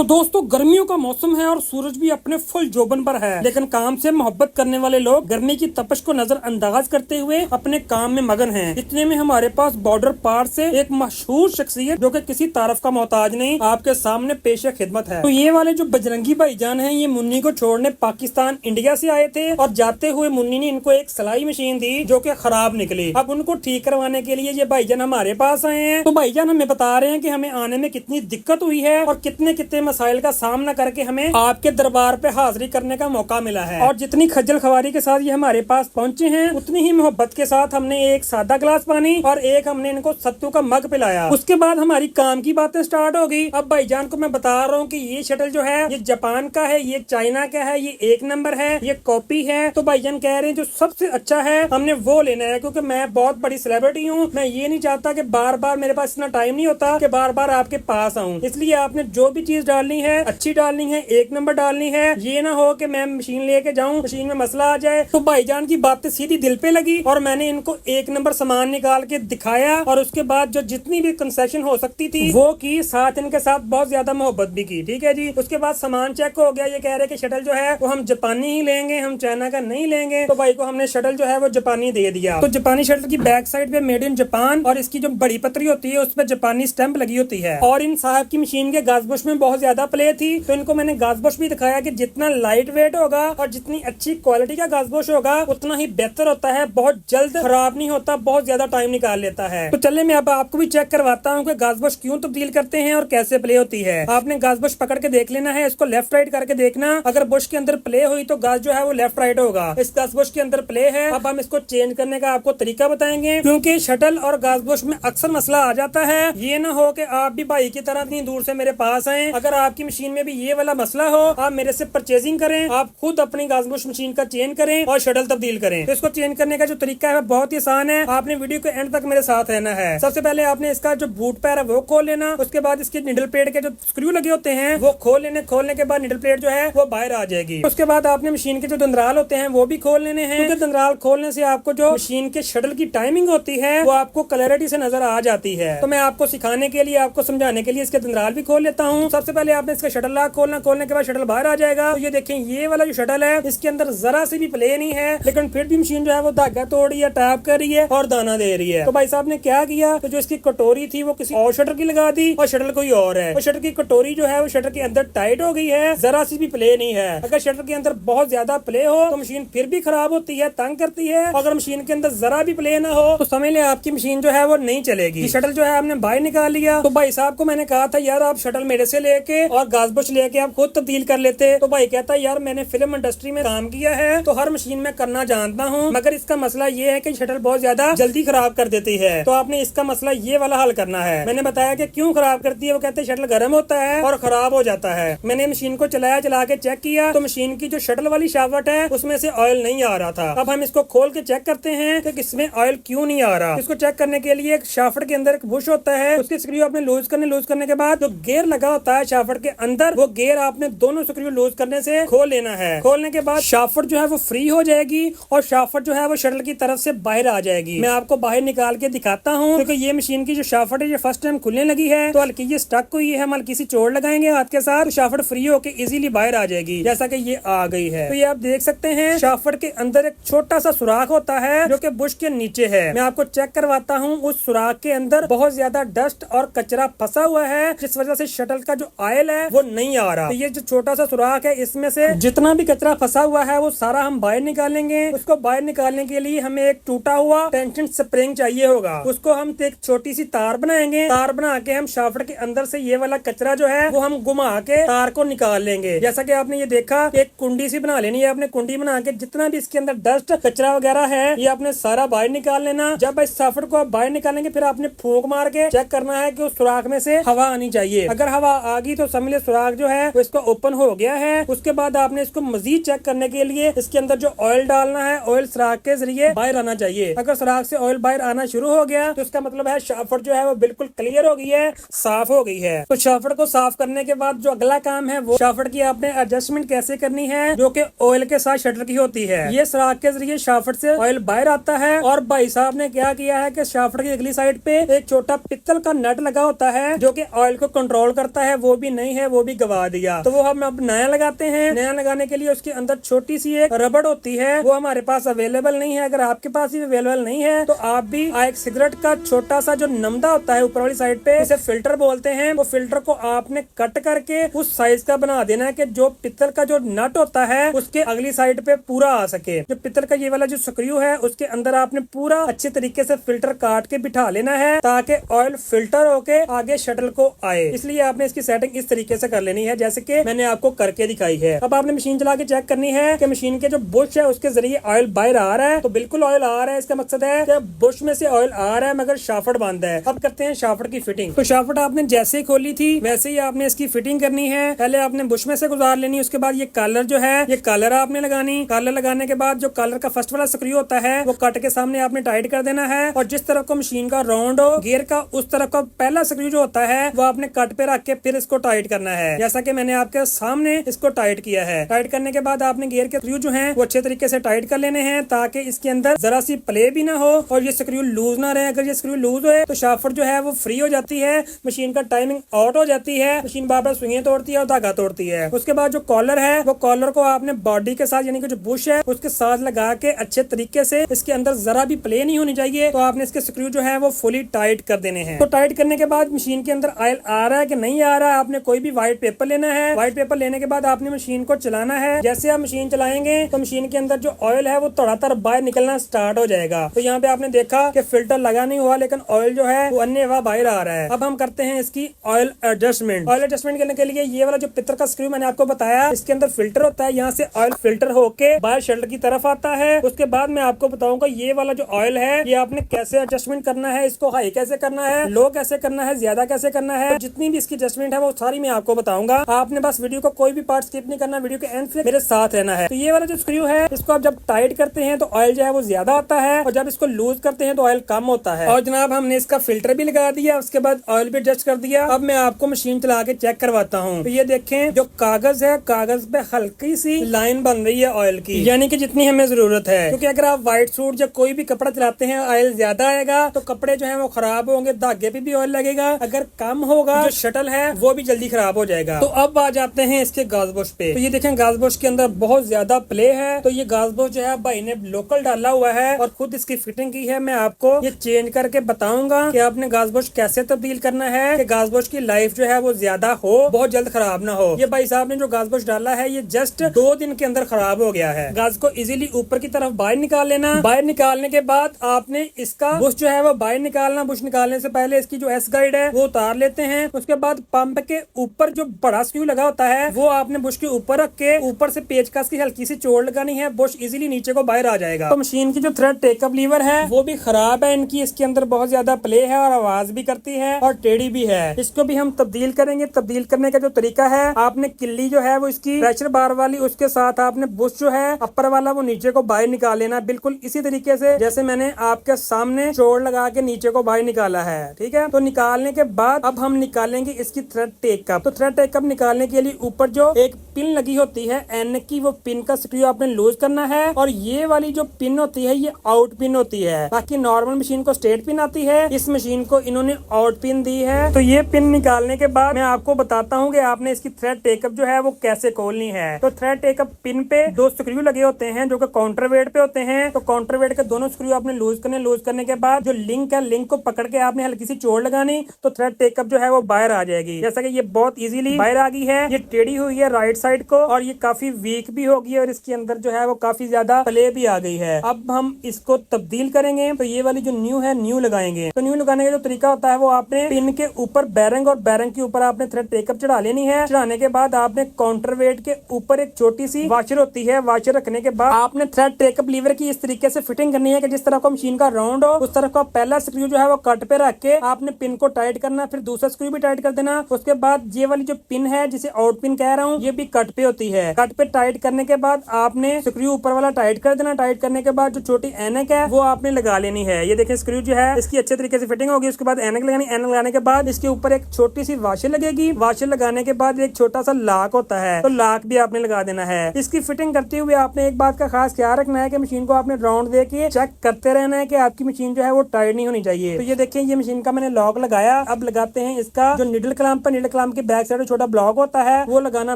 तो दोस्तों गर्मियों का मौसम है और सूरज भी अपने फुल जोबन पर है, लेकिन काम से मोहब्बत करने वाले लोग गर्मी की तपश को नजरअंदाज करते हुए अपने काम में मगन हैं। इतने में हमारे पास बॉर्डर पार से एक मशहूर शख्सियत जो कि किसी तारफ का मोहताज नहीं आपके सामने पेश खिदमत है। तो ये वाले जो बजरंगी भाईजान हैं, ये मुन्नी को छोड़ने पाकिस्तान इंडिया से आए थे और जाते हुए मुन्नी ने इनको एक सिलाई मशीन दी जो कि खराब निकली। अब उनको ठीक करवाने के लिए ये भाईजान हमारे पास आए हैं। तो भाईजान हमें बता रहे हैं कि हमें आने में कितनी दिक्कत हुई है और कितने कितने मसाइल का सामना करके हमें आपके दरबार पे हाजिरी करने का मौका मिला है। और जितनी खज्जल खवारी के साथ ये हमारे पास पहुंचे हैं, उतनी ही मोहब्बत के साथ हमने एक सादा गिलास पानी और एक हमने इनको सत्तू का मग पिलाया। उसके बाद हमारी काम की बातें स्टार्ट हो गई। अब भाईजान को मैं बता रहा हूँ कि ये शटल जो है ये जापान का है, ये चाइना का है, ये 1 नंबर है, ये कॉपी है। तो भाईजान कह रहे हैं जो सबसे अच्छा है हमने वो लेना है, क्योंकि मैं बहुत बड़ी सेलिब्रिटी हूँ। मैं ये नहीं चाहता कि बार बार मेरे पास इतना टाइम नहीं होता कि बार बार आपके पास आऊँ, इसलिए आपने जो भी चीज डालनी है अच्छी डालनी है, 1 नंबर डालनी है। ये ना हो कि मैं मशीन लेके जाऊं, मशीन में मसला आ जाए। तो भाईजान की बातें सीधी दिल पे लगी और मैंने इनको 1 नंबर सामान निकाल के दिखाया और उसके बाद जो जितनी भी कंसेशन हो सकती थी वो की, साथ इनके साथ बहुत ज्यादा मोहब्बत भी की। ठीक है जी। उसके बाद सामान चेक हो गया। ये कह रहे कि शटल जो है वो हम जापानी ही लेंगे, हम चाइना का नहीं लेंगे। तो भाई को हमने शटल जो है वो जापानी दे दिया। तो जापानी शटल की बैक साइड पे मेड इन जापान और इसकी जो बड़ी पतरी होती है उस पर जापानी स्टैंप लगी होती है। और इन साहब की मशीन के गाजबुश में बहुत ज्यादा प्ले थी, तो इनको मैंने गाजबोश भी दिखाया कि जितना लाइट वेट होगा और जितनी अच्छी क्वालिटी का गाजबोश होगा उतना ही बेहतर होता है, बहुत जल्द खराब नहीं होता, बहुत ज्यादा टाइम निकाल लेता है। तो चले मैं अब आपको भी चेक करवाता हूँ कि गाजबोश क्यों तब्दील करते हैं और कैसे प्ले होती है। आपने गाजबोश पकड़ के देख लेना है, इसको लेफ्ट राइट करके देखना। अगर बुश के अंदर प्ले हुई तो गाज जो है वो लेफ्ट राइट होगा। इस गाजबोश के अंदर प्ले है। अब हम इसको चेंज करने का आपको तरीका बताएंगे, क्योंकि शटल और गाजबोश में अक्सर मसला आ जाता है। ये ना हो कि आप भी भाई की तरह इतनी दूर से मेरे पास आए। अगर आपकी मशीन में भी ये वाला मसला हो, आप मेरे से परचेजिंग करें, आप खुद अपनी गाजबोश मशीन का चेंज करें और शटल तब्दील करें। तो इसको चेंज करने का जो तरीका है बहुत ही आसान है। आपने वीडियो के एंड तक मेरे साथ रहना है। सबसे पहले आपने इसका जो बूट पैर है वो खोल लेना। उसके बाद इसके निडल प्लेट के जो स्क्रू लगे होते हैं वो खोल लेने। खोलने के बाद निडल प्लेट जो है वो बाहर आ जाएगी। उसके बाद आपने मशीन के जो दंदराल होते हैं वो भी खोल लेने हैं, क्योंकि दंदराल खोलने से आपको जो मशीन के शटल की टाइमिंग होती है वो आपको क्लैरिटी से नजर आ जाती है। तो मैं आपको सिखाने के लिए, आपको समझाने के लिए इसके दंदराल भी खोल लेता हूँ। सबसे पहले आपने इसका शटल लॉक खोलना। खोलने के बाद शटल बाहर आ जाएगा। तो ये देखें, ये वाला जो शटल है इसके अंदर जरा सी भी प्ले नहीं है, लेकिन फिर भी मशीन जो है वो धागा तोड़ रही है, टैप कर रही है और दाना दे रही है। तो भाई साहब ने क्या किया, तो जो इसकी कटोरी थी वो किसी और शटर की लगा दी और शटल कोई और है। और शटर की कटोरी जो है वो शटर के अंदर टाइट हो गई है, जरा सी भी प्ले नहीं है। अगर शटर के अंदर बहुत ज्यादा प्ले हो तो मशीन फिर भी खराब होती है, तंग करती है। अगर मशीन के अंदर जरा भी प्ले ना हो तो समझ ले आपकी मशीन जो है वो नहीं चलेगी। शटल जो है आपने बाहर निकाल लिया। तो भाई साहब को मैंने कहा था यार आप शटल मेरे से लेके और गाजबोश लेके आप खुद तब्दील कर लेते। तो भाई कहता है यार मैंने फिल्म इंडस्ट्री में काम किया है तो हर मशीन में करना जानता हूँ, मगर इसका मसला ये है कि शटल बहुत ज्यादा जल्दी खराब कर देती है। तो आपने इसका मसला ये वाला हल करना है। मैंने बताया कि क्यों खराब करती है। वो कहते हैं शटल गर्म होता है और खराब हो जाता है। मैंने मशीन को चला के चेक किया तो मशीन की जो शटल वाली शाफ्ट है उसमें से ऑयल नहीं आ रहा था। अब हम इसको खोल के चेक करते हैं कि इसमें ऑयल क्यों नहीं आ रहा। इसको चेक करने के लिए एक शाफ्ट के अंदर एक बुश होता है, उसके स्क्रू आपने लूज करने के बाद जो गेयर लगा होता है शाफ्ट के अंदर, वो गेयर आपने दोनों स्क्रू लूज करने से खोल लेना है। खोलने के बाद शाफ्ट जो है वो फ्री हो जाएगी और शाफ्ट जो है वो शटल की तरफ से बाहर आ जाएगी। मैं आपको बाहर निकाल के दिखाता हूँ, क्योंकि ये मशीन की जो शाफ्ट है ये फर्स्ट टाइम खुलने लगी है तो हल्की ये स्टक हुई है। हम हल्की सी चोट लगाएंगे हाथ के साथ, शाफ्ट फ्री होके इजीली बाहर आ जाएगी, जैसा कि ये आ गई है। तो ये आप देख सकते हैं शाफ्ट के अंदर एक छोटा सा सुराख होता है जो कि बुश के नीचे है। मैं आपको चेक करवाता हूँ। उस सुराख के अंदर बहुत ज्यादा डस्ट और कचरा फंसा हुआ है, जिस वजह से शटल का जो ऑयल है वो नहीं आ रहा। तो ये जो छोटा सा सुराख है इसमें से जितना भी कचरा फंसा हुआ है वो सारा हम बाहर निकालेंगे। उसको बाहर निकालने के लिए हमें एक टूटा हुआ टेंशन स्प्रिंग चाहिए होगा। उसको हम एक छोटी सी तार बनाएंगे। तार बना के हम शाफ्ट के अंदर से ये वाला कचरा जो है वो हम घुमा के तार को निकाल लेंगे। जैसा कि आपने ये देखा, एक कुंडी सी बना लेनी है। आपने कुंडी बना के जितना भी इसके अंदर डस्ट कचरा वगैरह है ये आपने सारा बाहर निकाल लेना। जब इस शाफ्ट को आप बाहर निकालेंगे फिर आपने फूंक मार के चेक करना है कि उस सुराख में से हवा आनी चाहिए। अगर हवा आ गई तो समझ ले सुराख जो है वो इसका ओपन हो गया है। उसके बाद आपने इसको मजीद चेक करने के लिए इसके अंदर जो ऑयल डालना है, ऑयल सुराख के जरिए बाहर आना चाहिए। अगर सुराख से ऑयल बाहर आना शुरू हो गया तो इसका मतलब है शाफ्ट जो है वो बिल्कुल क्लियर हो गई है, साफ हो गई है। तो शाफ्ट को साफ करने के बाद जो अगला काम है वो शाफ्ट की आपने एडजस्टमेंट कैसे करनी है, जो कि ऑयल के साथ शटर की होती है। ये सुराख के जरिए शाफ्ट से ऑयल बाहर आता है। और भाई साहब ने क्या किया है कि शाफ्ट की अगली साइड पे एक छोटा पित्तल का नट लगा होता है जो कि ऑयल को कंट्रोल करता है, वो भी नहीं है वो भी गवा दिया। तो वो हम अब नया लगाते हैं। नया लगाने के लिए उसके अंदर छोटी सी एक रबड़ होती है, वो हमारे पास अवेलेबल नहीं है। अगर आपके पास ही अवेलेबल नहीं है तो आप भी एक सिगरेट का छोटा सा जो नमदा होता है ऊपर वाली साइड पे, इसे फिल्टर बोलते हैं, वो फिल्टर को आपने कट करके उस साइज का बना देना है कि जो पित्तल का जो नट होता है उसके अगली साइड पे पूरा आ सके। जो पित्तल का ये वाला जो स्क्रू है उसके अंदर आपने पूरा अच्छे तरीके से फिल्टर काट के बिठा लेना है ताकि ऑयल फिल्टर होके आगे शटल को आए। इसलिए आपने इसकी सेटिंग इस तरीके से कर लेनी है जैसे कि मैंने आपको करके दिखाई है। अब आपने मशीन चला के चेक करनी है कि मशीन के जो बुश है उसके जरिए ऑयल बाहर आ रहा है, तो बिल्कुल ऑयल आ रहा है। इसका मकसद है कि बुश में से ऑयल आ रहा है मगर शाफ्ट बंद है। अब करते हैं शाफ्ट की फिटिंग। तो शाफ्ट आपने जैसे ही खोली थी वैसे ही आपने इसकी फिटिंग करनी है। पहले आपने बुश में से गुजार लेनी, उसके बाद ये कॉलर जो है ये कॉलर आपने लगानी। कॉलर लगाने के बाद जो कॉलर का फर्स्ट वाला स्क्रू होता है वो कट के सामने आपने टाइट कर देना है, और जिस तरफ को मशीन का राउंड हो गियर का उस तरफ का पहला स्क्रू जो होता है वो आपने कट पे रख के फिर इसको टाइट करना है, जैसा कि मैंने आपके सामने इसको टाइट किया है। टाइट करने के बाद आपने गियर के स्क्रू जो हैं वो अच्छे तरीके से टाइट कर लेने हैं ताकि इसके अंदर जरा सी प्ले भी ना हो और ये स्क्रू लूज ना रहे। अगर ये स्क्रू लूज हो तो शाफ्ट जो है वो फ्री हो जाती है, मशीन का टाइमिंग आउट हो जाती है, मशीन बार बार स्विंगें तोड़ती है और धागा तोड़ती है। उसके बाद जो कॉलर है वो कॉलर को आपने बॉडी के साथ यानी कि जो बुश है उसके साथ लगा के अच्छे तरीके से, इसके अंदर जरा भी प्ले नहीं होनी चाहिए, तो आपने इसके स्क्रू जो है वो फुली टाइट कर देने हैं। तो टाइट करने के बाद मशीन के अंदर ऑयल आ रहा है कि नहीं आ रहा है, आपने कोई भी व्हाइट पेपर लेना है। व्हाइट पेपर लेने के बाद आपने मशीन को चलाना है। जैसे आप मशीन चलाएंगे तो मशीन के अंदर जो ऑयल है वो तड़ातड़ बाहर निकलना स्टार्ट हो जाएगा। तो यहाँ पे आपने देखा कि फिल्टर लगा नहीं हुआ लेकिन ऑयल जो है वो अन्य हवा बाहर आ रहा है। अब हम करते हैं इसकी ऑयल एडजस्टमेंट। ऑयल एडजस्टमेंट करने के लिए ये वाला जो पित्तल का स्क्रू मैंने आपको बताया इसके अंदर फिल्टर होता है, यहाँ से ऑयल फिल्टर होके बाहर शटल की तरफ आता है। उसके बाद मैं आपको बताऊंगा ये वाला जो ऑयल है ये आपने कैसे एडजस्टमेंट करना है, इसको हाई कैसे करना है, लो कैसे करना है, ज्यादा कैसे करना है। तो जितनी भी इसकी एडजस्टमेंट है वो सारी मैं आपको बताऊंगा। आपने बस वीडियो को कोई भी पार्ट स्किप नहीं करना, वीडियो के एंड से मेरे साथ रहना है। तो ये वाला जो स्क्रू है इसको आप जब टाइट करते हैं तो ऑयल जो है वो ज्यादा आता है और जब इसको लूज करते हैं तो ऑयल कम होता है। और जनाब हमने इसका फिल्टर भी लगा दिया, उसके बाद ऑयल भी एडजस्ट कर दिया। अब मैं आपको मशीन चला के चेक करवाता हूँ। तो ये देखें जो कागज है कागज पे हल्की सी लाइन बन रही है ऑयल की, यानी कि जितनी हमें जरूरत है। क्योंकि अगर आप व्हाइट सूट या कोई भी कपड़ा चलाते हैं ऑयल ज्यादा आएगा तो कपड़े जो है वो खराब होंगे, धागे पे भी ऑयल लगेगा। अगर कम होगा जो शटल है वो भी जल्दी खराब हो जाएगा। तो अब आ जाते हैं इसके गाज बुश पे। तो ये देखें गाज बुश के अंदर बहुत ज्यादा प्ले है। तो ये गाज बुश जो है भाई ने लोकल डाला हुआ है और खुद इसकी फिटिंग की है। मैं आपको ये चेंज करके बताऊंगा कि आपने गाज बुश कैसे तब्दील करना है कि गाज बुश की लाइफ जो है वो ज्यादा हो, बहुत जल्द खराब ना हो। ये भाई साहब ने जो गाज बुश डाला है ये जस्ट 2 दिन के अंदर खराब हो गया है। गाज को इजीली ऊपर की तरफ बाहर निकाल लेना। बाहर निकालने के बाद आपने इसका बुश जो है वो बाहर निकालना। बुश निकालने से पहले इसकी जो एस गाइड है वो उतार लेते हैं। उसके बाद पंप के ऊपर जो बड़ा स्क्रू लगा होता है वो आपने बुश के ऊपर रख के ऊपर से पेचकस की हल्की सी चोट लगानी है, बुश इजीली नीचे को बाहर आ जाएगा। तो मशीन की जो थ्रेड टेकअप लीवर है वो भी खराब है इनकी, इसके अंदर बहुत ज्यादा प्ले है और आवाज भी करती है और टेढ़ी भी है। इसको भी हम तब्दील करेंगे। तब्दील करने का जो तरीका है आपने किल्ली जो है वो इसकी प्रेशर बार वाली, उसके साथ आपने बुश जो है अपर वाला वो नीचे को बाहर निकाल लेना, बिल्कुल इसी तरीके से जैसे मैंने आपके सामने चोट लगा के नीचे को बाहर निकाला है। ठीक है, तो निकालने के बाद अब हम निकालेंगे इसकी थ्रेड टेकअप। तो थ्रेड टेकअप निकालने के लिए ऊपर जो एक पिन लगी होती है एन की, वो पिन का स्क्रू आपने लूज करना है और ये वाली जो पिन होती है ये आउट पिन होती है। बाकी नॉर्मल मशीन को स्ट्रेट पिन आती है, इस मशीन को इन्होंने आउट पिन दी है। तो ये पिन निकालने के बाद मैं आपको बताता हूँ कि आपने इसकी थ्रेड टेकअप जो है वो कैसे खोलनी है। तो थ्रेड टेकअप पिन पे 2 स्क्रू लगे होते हैं जो कि काउंटर वेट पे होते हैं। तो काउंटर वेट के दोनों स्क्रू आपने लूज करने के बाद जो लिंक है लिंक को पकड़ के आपने हल्की सी चोट लगानी, तो थ्रेड टेकअप जो है वो बाहर आ जाएगी। जैसा कि ये बहुत इजीली बाहर आ गई है। ये टेढ़ी हुई है राइट साइड को और ये काफी वीक भी होगी और इसके अंदर जो है वो काफी ज्यादा प्ले भी आ गई है। अब हम इसको तब्दील करेंगे। तो ये वाली जो न्यू है न्यू लगाएंगे। तो न्यू लगाने का जो तरीका होता है वो आपने पिन के ऊपर बैरिंग और बैरिंग के ऊपर आपने थ्रेड टेकअप चढ़ा लेनी है। चढ़ाने के बाद आपने काउंटर वेट के ऊपर एक छोटी सी वाशर होती है, वाशर रखने के बाद आपने थ्रेड टेकअप लीवर की इस तरीके से फिटिंग करनी है कि जिस तरह को मशीन का राउंड हो उस तरह का पहला स्क्रू जो है वो कट पे रख के आपने पिन को टाइट करना, फिर दूसरा स्क्रू भी टाइट कर देना। उसके बाद ये वाली जो पिन है जिसे आउट पिन कह रहा हूँ ये भी कट पे होती है। कट पे टाइट करने के बाद आपने स्क्रू ऊपर वाला टाइट कर देना। टाइट करने के बाद जो छोटी एनक है वो आपने लगा लेनी है। ये देखिए स्क्रू जो है इसकी अच्छे तरीके से फिटिंग होगी। उसके बाद एनक लगानी। एनक लगाने के बाद इसके ऊपर एक छोटी सी वाशर लगेगी। वाशर लगाने के बाद एक छोटा सा लाक होता है, तो लाक भी आपने लगा देना है। इसकी फिटिंग करते हुए आपने एक बात का खास ख्याल रखना है कि मशीन को आपने राउंड दे के चेक करते रहना है कि आपकी मशीन जो है वो टाइट नहीं होनी चाहिए। तो ये देखिए ये मशीन का मैंने लॉक लगाया। अब लगाते हैं इसका जो निडल क्लैंप है। निडल क्लैंप की बैक साइड छोटा ब्लॉक होता है, वो लगाना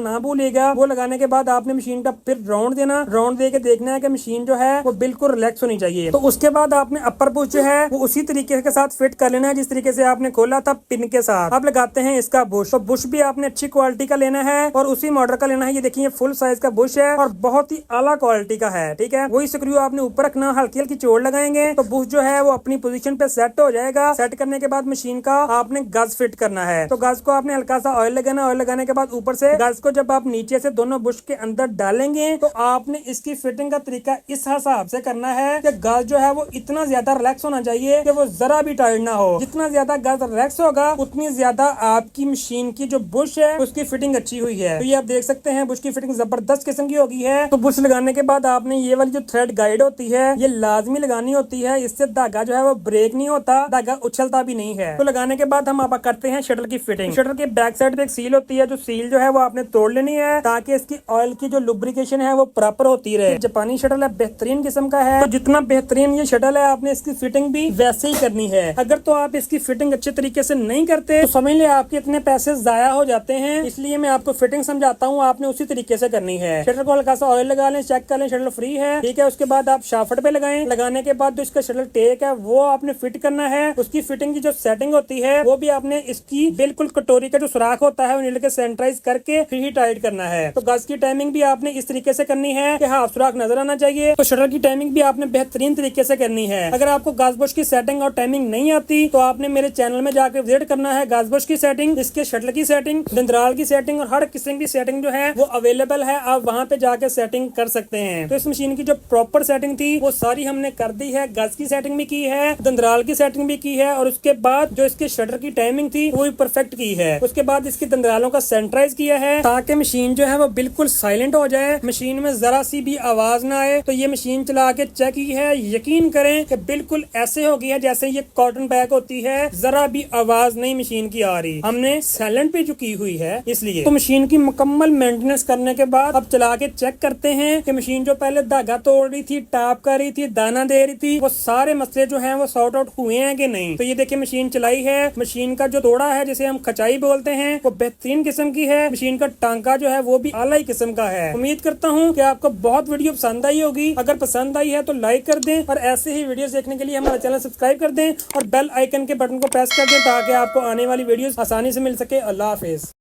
ना भूलिएगा। वो लगाने के बाद आपने मशीन का फिर राउंड देना, राउंड दे के देखना है कि मशीन जो है वो बिल्कुल रिलैक्स होनी चाहिए। तो उसके बाद आपने अपर बुश जो है वो उसी तरीके के साथ फिट कर लेना है जिस तरीके से आपने खोला था पिन के साथ। अब लगाते हैं इसका बुश। तो बुश भी आपने अच्छी क्वालिटी का लेना है और उसी मॉडल का लेना है। ये देखिए फुल साइज का बुश है और बहुत ही आला क्वालिटी का है, ठीक है। वही स्क्रू आपने ऊपर रखना, हल्की हल्की चोट लगाएंगे तो बुश जो है वो अपनी पोजीशन पे सेट हो जाएगा। सेट करने के बाद मशीन का आपने गज फिट करना है। तो गज को आपने हल्का सा ऑयल लगाना, ऑयल लगाने के बाद ऊपर से गज को जब आप नीचे से दोनों बुश के अंदर डालेंगे तो आपने इसकी फिटिंग का तरीका इस हिसाब से करना है कि गज जो है वो इतना ज्यादा रिलैक्स होना चाहिए कि वो जरा भी टाइट ना हो। जितना ज्यादा गज रिलैक्स होगा उतनी ज्यादा आपकी मशीन की जो बुश है उसकी फिटिंग अच्छी हुई है। तो ये आप देख सकते हैं बुश की फिटिंग जबरदस्त किस्म की होगी है। तो बुश लगाने के बाद आपने ये वाली जो थ्रेड गाइड होती है ये लाजमी लगानी होती है, इससे धागा जो है वो ब्रेक नहीं होता, धागा उछलता भी नहीं है। तो लगाने के बाद हम आप करते हैं शटल की फिटिंग। शटल के बैक साइड पे एक सील होती है, जो सील जो है वो आपने तोड़ लेनी है ताकि इसकी ऑयल की जो लुब्रिकेशन है वो प्रॉपर होती रहे। जापानी शटल है, बेहतरीन किस्म का है। तो जितना बेहतरीन ये शटल है आपने इसकी फिटिंग भी वैसे ही करनी है। अगर तो आप इसकी फिटिंग अच्छे तरीके से नहीं करते तो समझ ले आपके इतने पैसे जाया हो जाते हैं। इसलिए मैं आपको फिटिंग समझाता हूँ, आपने उसी तरीके से करनी है। शटल को हल्का सा ऑयल लगा लें, चेक कर लें शटल फ्री है, ठीक है। उसके बाद आप शाफ्ट पे लगाएं, लगाने के बाद जो इसका शटल टेक है वो आपने फिट करना है। उसकी फिटिंग की जो सेटिंग होती है वो भी आपने इसकी बिल्कुल कटोरी का जो सुराख होता है नील के सेंटराइज करके फिर ही टाइट करना है। तो गज की टाइमिंग भी आपने इस तरीके से करनी है कि हाफ सुराख नजर आना चाहिए। तो शटर की टाइमिंग भी आपने बेहतरीन तरीके से करनी है। अगर आपको गज बुश की सेटिंग और टाइमिंग नहीं आती तो आपने मेरे चैनल में जाकर विजिट करना है। गज बुश की सेटिंग, इसके शटल की सेटिंग, दंदराल की सेटिंग और हर किस्म की सेटिंग जो है वो अवेलेबल है। आप वहाँ पे जाके सेटिंग कर सकते हैं। तो इस मशीन की जो प्रॉपर सेटिंग थी वो सारी हमने कर दी है। गज की सेटिंग भी की है, दंदराल की सेटिंग भी की है और उसके बाद जो इसके शटर की टाइमिंग थी वो भी परफेक्ट की है। उसके बाद इसकी दंदरालों का सेंटराइज किया है ताकि मशीन जो है वो बिल्कुल साइलेंट हो जाए, मशीन में जरा सी भी आवाज ना आए। तो ये मशीन चला के चेक की है, यकीन करें कि बिल्कुल ऐसे हो गई है जैसे ये कॉटन बैग होती है, जरा भी आवाज नहीं मशीन की आ रही। हमने साइलेंट पे जो की हुई है इसलिए। तो मशीन की मुकम्मल मेंटेनेंस करने के बाद अब चला के चेक करते हैं कि मशीन जो पहले धागा तोड़ रही थी, टाप कर रही थी, दाना दे रही थी, वो सारे मसले जो हैं वो सॉर्ट आउट हुए हैं कि नहीं। तो ये देखिए मशीन चलाई है, मशीन का जो तोड़ा है जिसे हम खचाई बोलते हैं वो बेहतरीन किस्म की है। मशीन का टांका जो है वो भी आला ही किस्म का है। उम्मीद करता हूँ कि आपको बहुत वीडियो पसंद आई होगी। अगर पसंद आई है तो लाइक कर दें और ऐसे ही वीडियोस देखने के लिए हमारा चैनल सब्सक्राइब कर दें और बेल आइकन के बटन को प्रेस कर दें ताकि आपको आने वाली वीडियोस आसानी से मिल सके। अल्लाह हाफिज।